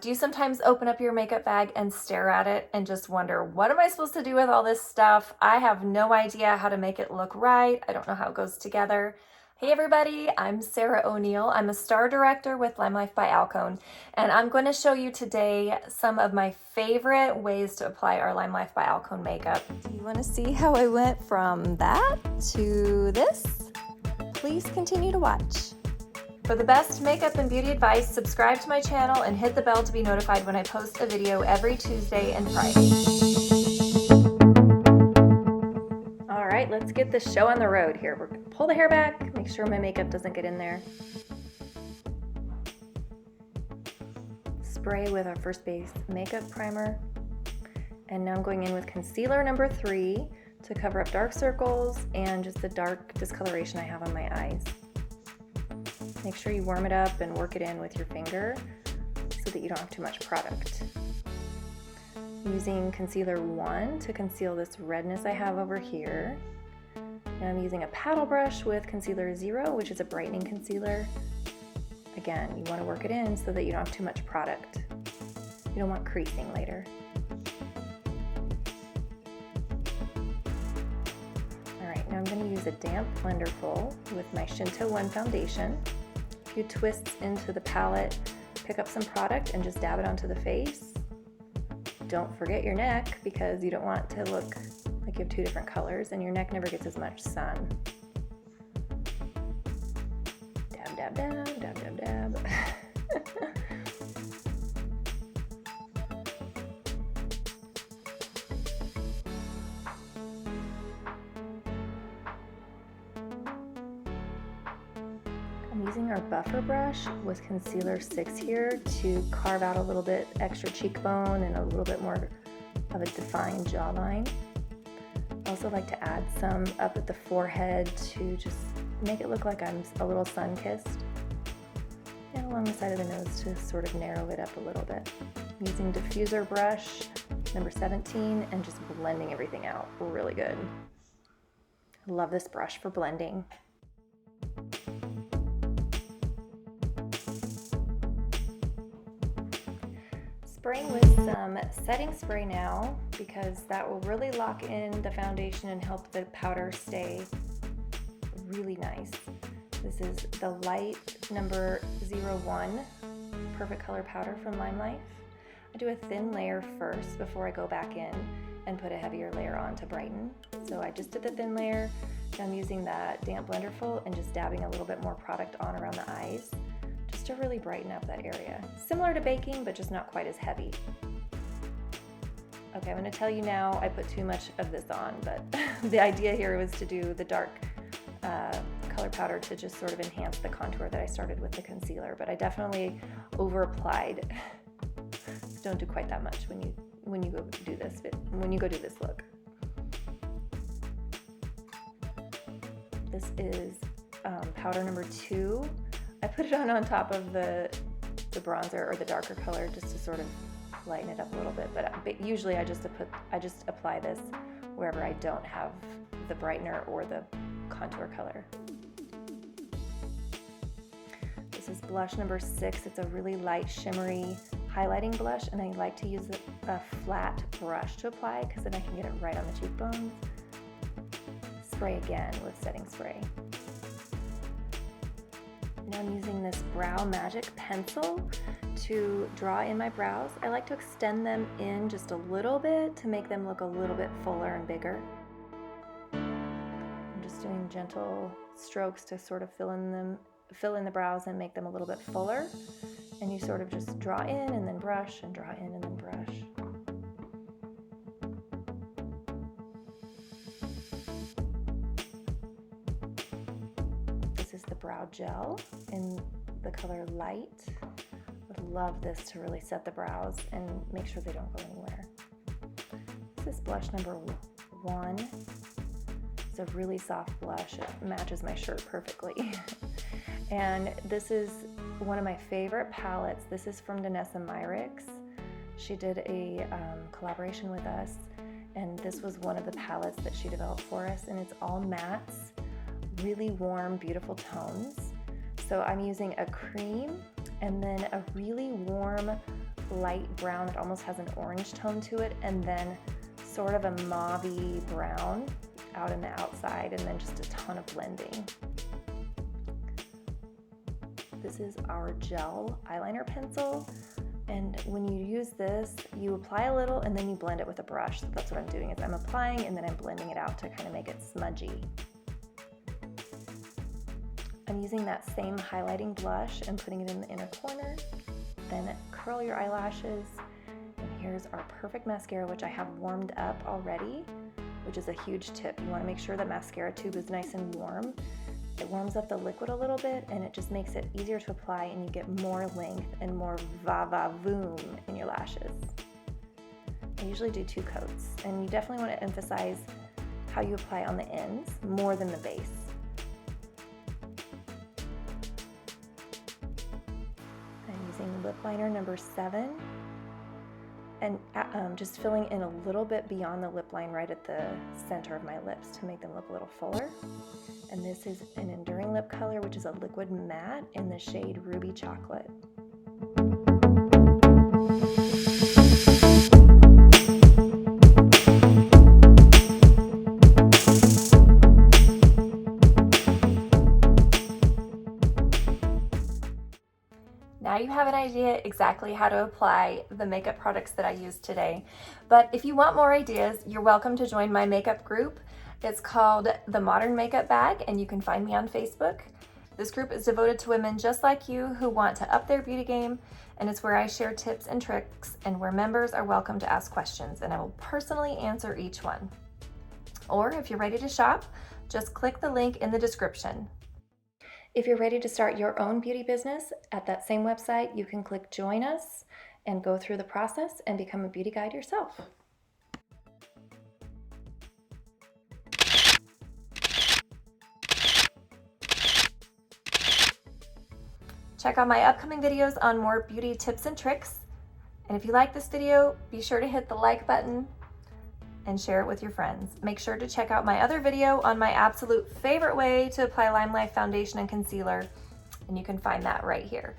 Do you sometimes open up your makeup bag and stare at it and just wonder, what am I supposed to do with all this stuff? I have no idea how to make it look right. I don't know how it goes together. Hey everybody, I'm Sarah O'Neill. I'm a star director with Limelife by Alcone, and I'm going to show you today some of my favorite ways to apply our Limelife by Alcone makeup. Do you want to see how I went from that to this? Please continue to watch. For the best makeup and beauty advice, subscribe to my channel and hit the bell to be notified when I post a video every Tuesday and Friday. All right, let's get the show on the road here. We're gonna pull the hair back, make sure my makeup doesn't get in there. Spray with our first base makeup primer. And now I'm going in with concealer number 3 to cover up dark circles and just the dark discoloration I have on my eyes. Make sure you warm it up and work it in with your finger so that you don't have too much product. Using concealer 1 to conceal this redness I have over here. And I'm using a paddle brush with concealer 0, which is a brightening concealer. Again, you want to work it in so that you don't have too much product. You don't want creasing later. Alright, now I'm going to use a damp blenderful with my Shinto 1 foundation. A few twists into the palette, pick up some product and just dab it onto the face. Don't forget your neck because you don't want to look like you have 2 different colors and your neck never gets as much sun. Dab, dab, dab, dab, dab, dab. I'm using our buffer brush with concealer 6 here to carve out a little bit extra cheekbone and a little bit more of a defined jawline. I also like to add some up at the forehead to just make it look like I'm a little sun-kissed. And along the side of the nose to sort of narrow it up a little bit. I'm using diffuser brush number 17 and just blending everything out really good. I love this brush for blending. Spraying with some setting spray now because that will really lock in the foundation and help the powder stay really nice. This is the light number 01 Perfect Color Powder from LimeLife. I do a thin layer first before I go back in and put a heavier layer on to brighten. So I just did the thin layer, and I'm using that damp blenderful and just dabbing a little bit more product on around the eyes, just to really brighten up that area. Similar to baking, but just not quite as heavy. Okay, I'm gonna tell you now, I put too much of this on, but the idea here was to do the dark color powder to just sort of enhance the contour that I started with the concealer, but I definitely over applied. Don't do quite that much when you go do this look. This is powder number 2. I put it on top of the bronzer or the darker color just to sort of lighten it up a little bit, but usually I just apply this wherever I don't have the brightener or the contour color. This is blush number 6. It's a really light shimmery highlighting blush, and I like to use a flat brush to apply because then I can get it right on the cheekbones. Spray again with setting spray. Now I'm using this Brow Magic pencil to draw in my brows. I like to extend them in just a little bit to make them look a little bit fuller and bigger. I'm just doing gentle strokes to sort of fill in the brows and make them a little bit fuller. And you sort of just draw in and then brush and draw in and then brush. This is the brow gel in the color Light. Would love this to really set the brows and make sure they don't go anywhere. This is blush number 1. It's a really soft blush. It matches my shirt perfectly. And this is one of my favorite palettes. This is from Danessa Myricks. She did a collaboration with us, and this was one of the palettes that she developed for us, and it's all mattes, really warm, beautiful tones. So I'm using a cream and then a really warm light brown that almost has an orange tone to it, and then sort of a mauvey brown out in the outside, and then just a ton of blending. This is our gel eyeliner pencil, and when you use this, you apply a little and then you blend it with a brush. So that's what I'm doing, is I'm applying and then I'm blending it out to kind of make it smudgy. I'm using that same highlighting blush and putting it in the inner corner. Then curl your eyelashes, and here's our perfect mascara, which I have warmed up already, which is a huge tip. You want to make sure the mascara tube is nice and warm. It warms up the liquid a little bit, and it just makes it easier to apply, and you get more length and more va-va-voom in your lashes. I usually do 2 coats, and you definitely want to emphasize how you apply on the ends more than the base. I'm using lip liner number 7, and just filling in a little bit beyond the lip line right at the center of my lips to make them look a little fuller. And this is an Enduring Lip Color, which is a liquid matte in the shade Ruby Chocolate. Now you have an idea exactly how to apply the makeup products that I used today. But if you want more ideas, you're welcome to join my makeup group. It's called The Modern Makeup Bag, and you can find me on Facebook. This group is devoted to women just like you who want to up their beauty game, and it's where I share tips and tricks, and where members are welcome to ask questions, and I will personally answer each one. Or if you're ready to shop, just click the link in the description. If you're ready to start your own beauty business, at that same website, you can click Join Us and go through the process and become a beauty guide yourself. Check out my upcoming videos on more beauty tips and tricks. And if you like this video, be sure to hit the like button and share it with your friends. Make sure to check out my other video on my absolute favorite way to apply LimeLife foundation and concealer, and you can find that right here.